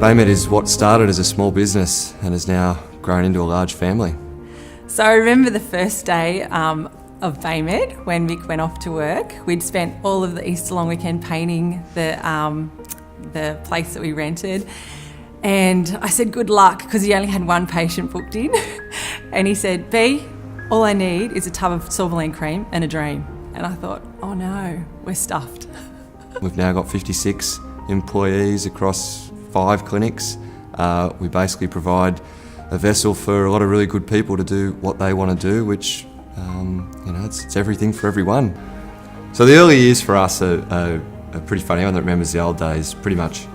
Baymed is what started as a small business and has now grown into a large family. So I remember the first day of Baymed when Mick went off to work. We'd spent all of the Easter long weekend painting the place that we rented. And I said, good luck, because he only had one patient booked in. And he said, B, all I need is a tub of Silverland cream and a dream. And I thought, oh no, we're stuffed. We've now got 56 employees across 5 clinics. We basically provide a vessel for a lot of really good people to do what they want to do, which, it's everything for everyone. So the early years for us are pretty funny. Anyone that remembers the old days, pretty much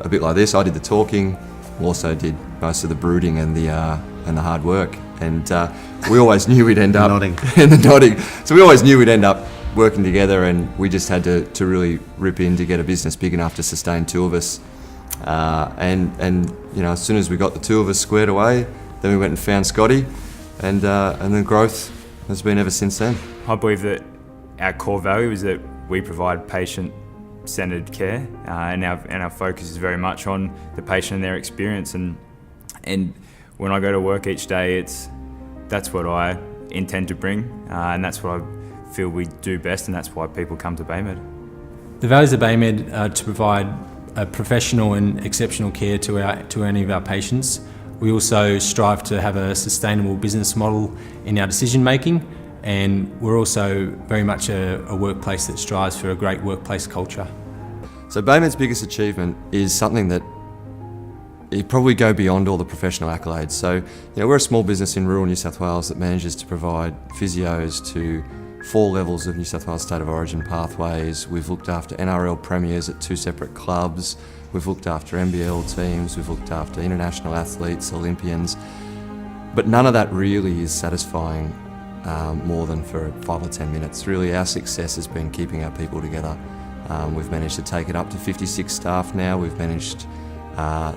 a bit like this. I did the talking, also did most of the brooding and the hard work. And we always knew we'd end up... nodding. And the nodding. So we always knew we'd end up working together, and we just had to really rip in to get a business big enough to sustain 2 of us. As soon as we got the 2 of us squared away, then we went and found Scotty, and the growth has been ever since then. I believe that our core value is that we provide patient-centered care, and our focus is very much on the patient and their experience. And when I go to work each day, that's what I intend to bring, and that's what I feel we do best, and that's why people come to Baymed. The values of Baymed are to provide a professional and exceptional care to any of our patients. We also strive to have a sustainable business model in our decision making, and we're also very much a workplace that strives for a great workplace culture. So Baymed's biggest achievement is something that it probably go beyond all the professional accolades. So, we're a small business in rural New South Wales that manages to provide physios to 4 levels of New South Wales State of Origin pathways. We've looked after NRL premiers at 2 separate clubs. We've looked after NBL teams. We've looked after international athletes, Olympians. But none of that really is satisfying more than for 5 or 10 minutes. Really, our success has been keeping our people together. We've managed to take it up to 56 staff now.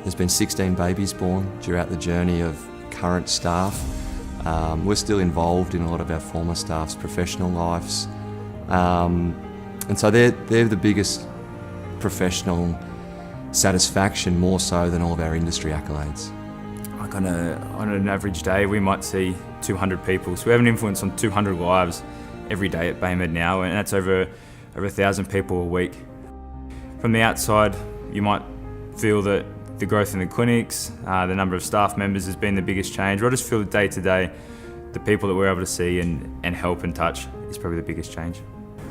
There's been 16 babies born throughout the journey of current staff. We're still involved in a lot of our former staff's professional lives. And so they're the biggest professional satisfaction, more so than all of our industry accolades. Like on an average day, we might see 200 people. So we have an influence on 200 lives every day at Baymed now, and that's over 1,000 people a week. From the outside, you might feel that the growth in the clinics, the number of staff members has been the biggest change. But I just feel that day to day, the people that we're able to see and help and touch is probably the biggest change.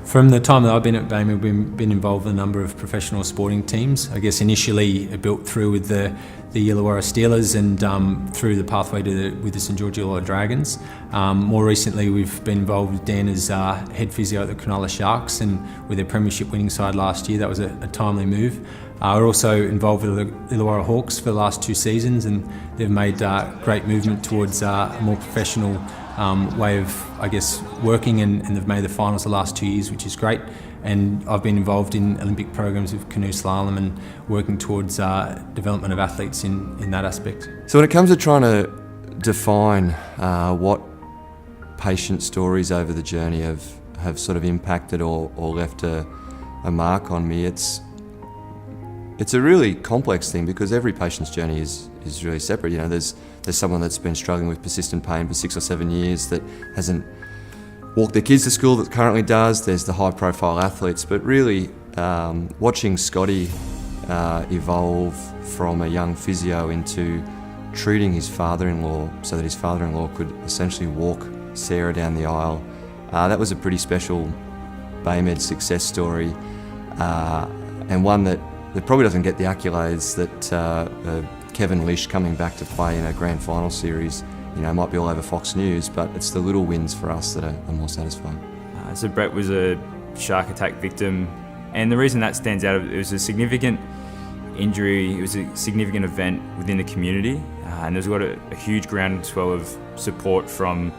From the time that I've been at Baymed, we've been involved in a number of professional sporting teams. I guess initially it built through with the Illawarra Steelers and through the pathway with the St George Illawarra Dragons. More recently we've been involved with Dan as head physio at the Cronulla Sharks, and with their premiership winning side last year, that was a timely move. We're also involved with the Illawarra Hawks for the last 2 seasons, and they've made great movement towards a more professional way of, working, and they've made the finals the last 2 years, which is great. And I've been involved in Olympic programs with canoe slalom and working towards development of athletes in that aspect. So when it comes to trying to define what patient stories over the journey have sort of impacted or left a mark on me, it's a really complex thing, because every patient's journey is really separate. There's someone that's been struggling with persistent pain for 6 or 7 years that hasn't walked their kids to school, that currently does. There's the high-profile athletes. But really, watching Scotty evolve from a young physio into treating his father-in-law so that his father-in-law could essentially walk Sarah down the aisle, that was a pretty special Baymed success story, and one that probably doesn't get the accolades that Kevin Lish coming back to play in a grand final series, might be all over Fox News, but it's the little wins for us that are more satisfying. So Brett was a shark attack victim, and the reason that stands out, it was a significant injury, it was a significant event within the community, and there's got a huge groundswell of support from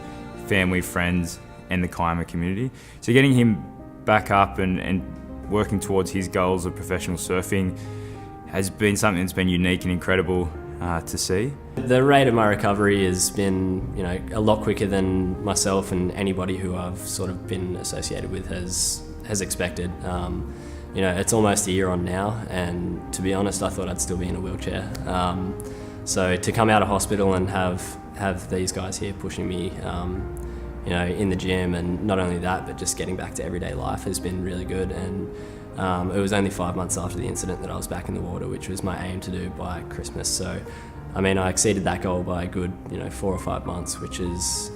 family, friends, and the Kiama community. So getting him back up and working towards his goals of professional surfing has been something that's been unique and incredible to see. The rate of my recovery has been, a lot quicker than myself and anybody who I've sort of been associated with has expected. it's almost a year on now, and to be honest, I thought I'd still be in a wheelchair. So to come out of hospital and have these guys here pushing me, in the gym, and not only that, but just getting back to everyday life has been really good. And it was only 5 months after the incident that I was back in the water, which was my aim to do by Christmas. So, I exceeded that goal by a good, 4 or 5 months, which is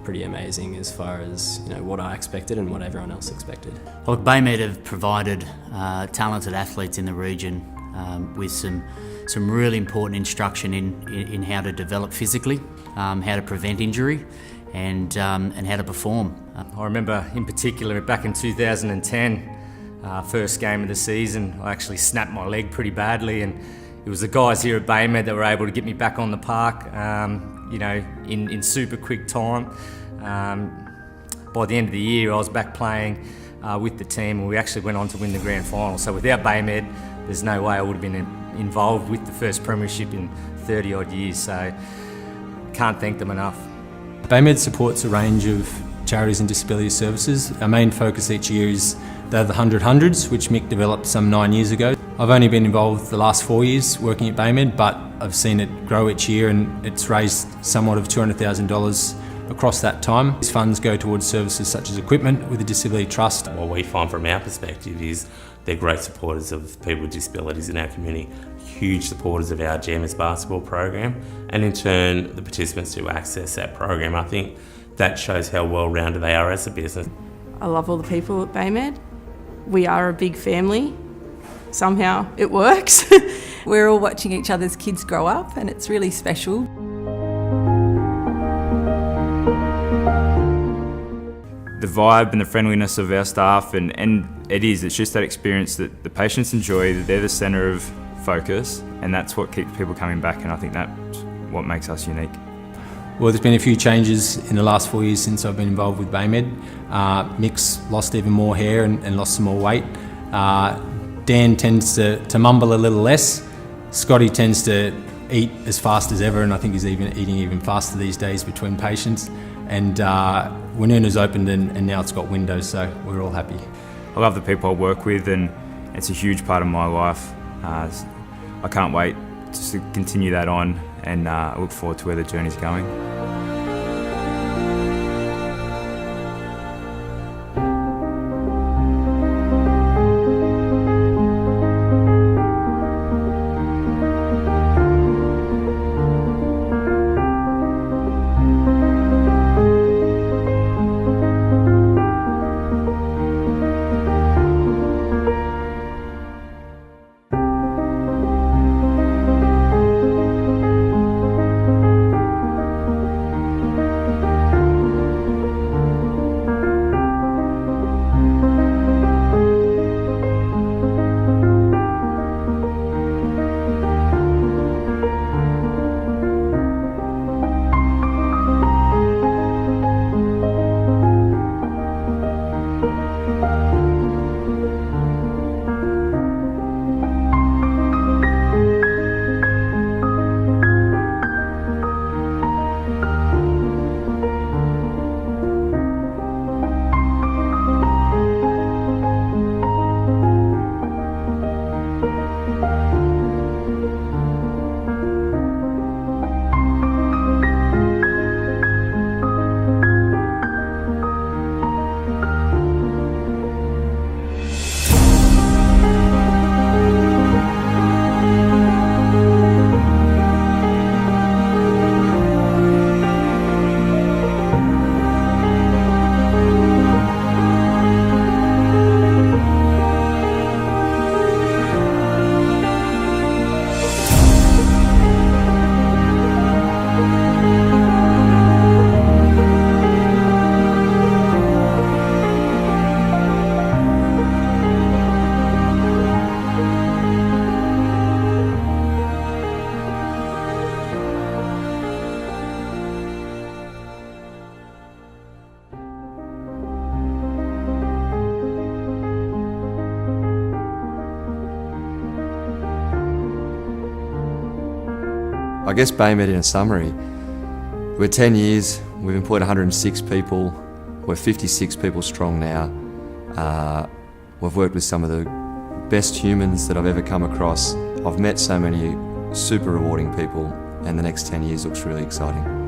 pretty amazing as far as, what I expected and what everyone else expected. Look, Baymed have provided talented athletes in the region with some really important instruction in how to develop physically, how to prevent injury, and how to perform. I remember in particular back in 2010, first game of the season, I actually snapped my leg pretty badly, and it was the guys here at BaiMed that were able to get me back on the park, in super quick time. By the end of the year, I was back playing with the team, and we actually went on to win the grand final. So without BaiMed, there's no way I would have been involved with the first premiership in 30 odd years. So can't thank them enough. Baymed supports a range of charities and disability services. Our main focus each year is the 100 Hundreds, which Mick developed some 9 years ago. I've only been involved the last 4 years working at Baymed, but I've seen it grow each year, and it's raised somewhat of $200,000 across that time. These funds go towards services such as equipment with the Disability Trust. What we find from our perspective is they're great supporters of people with disabilities in our community, huge supporters of our GMS basketball program, and in turn the participants who access that program. I think that shows how well-rounded they are as a business. I love all the people at Baymed. We are a big family. Somehow it works. We're all watching each other's kids grow up, and it's really special. The vibe and the friendliness of our staff, and it's just that experience that the patients enjoy, that they're the centre of focus, and that's what keeps people coming back, and I think that's what makes us unique. Well, there's been a few changes in the last 4 years since I've been involved with Baymed. Mick's lost even more hair and lost some more weight. Dan tends to mumble a little less. Scotty tends to eat as fast as ever, and I think he's eating even faster these days between patients. And Wynoona's opened, and now it's got windows, so we're all happy. I love the people I work with, and it's a huge part of my life. I can't wait to continue that on, and I look forward to where the journey's going. I guess Baymed in a summary, we're 10 years, we've employed 106 people, we're 56 people strong now. We've worked with some of the best humans that I've ever come across. I've met so many super rewarding people, and the next 10 years looks really exciting.